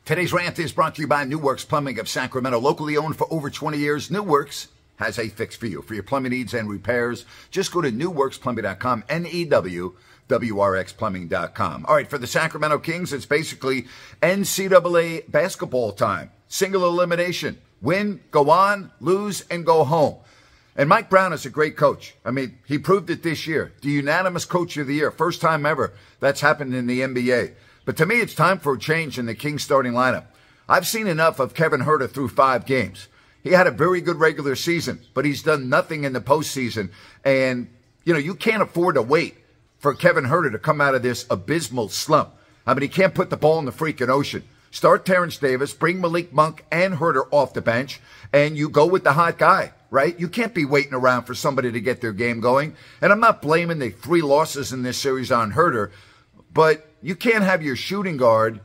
Today's rant is brought to you by New Works Plumbing of Sacramento. Locally owned for over 20 years, New Works has a fix for you. For your plumbing needs and repairs, just go to newworksplumbing.com, NEWWRXplumbing.com. All right, for the Sacramento Kings, it's basically NCAA basketball time. Single elimination. Win, go on, lose, and go home. And Mike Brown is a great coach. I mean, he proved it this year. The unanimous coach of the year. First time ever that's happened in the NBA. But to me, it's time for a change in the Kings starting lineup. I've seen enough of Kevin Huerter through 5 games. He had a very good regular season, but he's done nothing in the postseason. And, you can't afford to wait for Kevin Huerter to come out of this abysmal slump. I mean, he can't put the ball in the freaking ocean. Start Terrence Davis, bring Malik Monk and Huerter off the bench, and you go with the hot guy, right? You can't be waiting around for somebody to get their game going. And I'm not blaming the 3 losses in this series on Huerter, but you can't have your shooting guard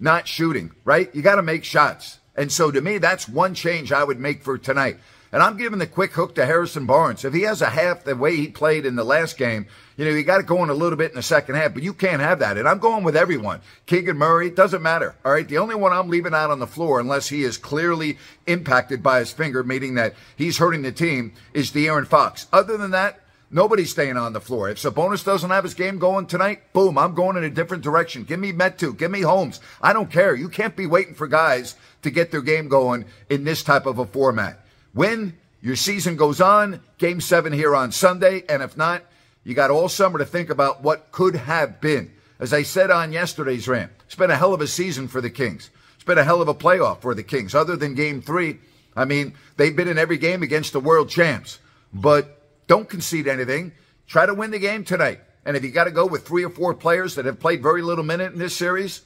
not shooting, right? You got to make shots. And so to me, that's one change I would make for tonight. And I'm giving the quick hook to Harrison Barnes. If he has a half the way he played in the last game, you got to go in a little bit in the second half, but you can't have that. And I'm going with everyone. Keegan Murray, doesn't matter. All right, the only one I'm leaving out on the floor, unless he is clearly impacted by his finger, meaning that he's hurting the team, is De'Aaron Fox. Other than that, nobody's staying on the floor. If Sabonis doesn't have his game going tonight, boom, I'm going in a different direction. Give me Metu. Give me Holmes. I don't care. You can't be waiting for guys to get their game going in this type of a format. When your season goes on, Game 7 here on Sunday, and if not, you got all summer to think about what could have been. As I said on yesterday's rant, it's been a hell of a season for the Kings. It's been a hell of a playoff for the Kings. Other than Game 3, I mean, they've been in every game against the world champs. But don't concede anything. Try to win the game tonight. And if you got to go with 3 or 4 players that have played very little minute in this series,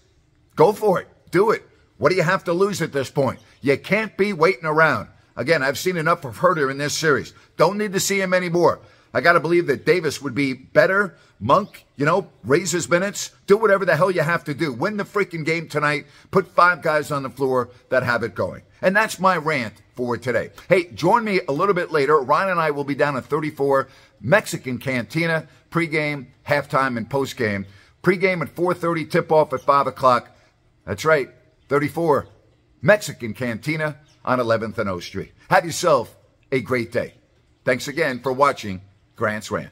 go for it. Do it. What do you have to lose at this point? You can't be waiting around. Again, I've seen enough of Huerter in this series. Don't need to see him anymore. I got to believe that Davis would be better. Monk, raise his minutes. Do whatever the hell you have to do. Win the freaking game tonight. Put 5 guys on the floor that have it going. And that's my rant for today. Hey, join me a little bit later. Ryan and I will be down at 34 Mexican Cantina, pregame, halftime, and postgame. Pregame at 4:30, tip-off at 5 o'clock. That's right, 34 Mexican Cantina on 11th and O Street. Have yourself a great day. Thanks again for watching Grant's Rant.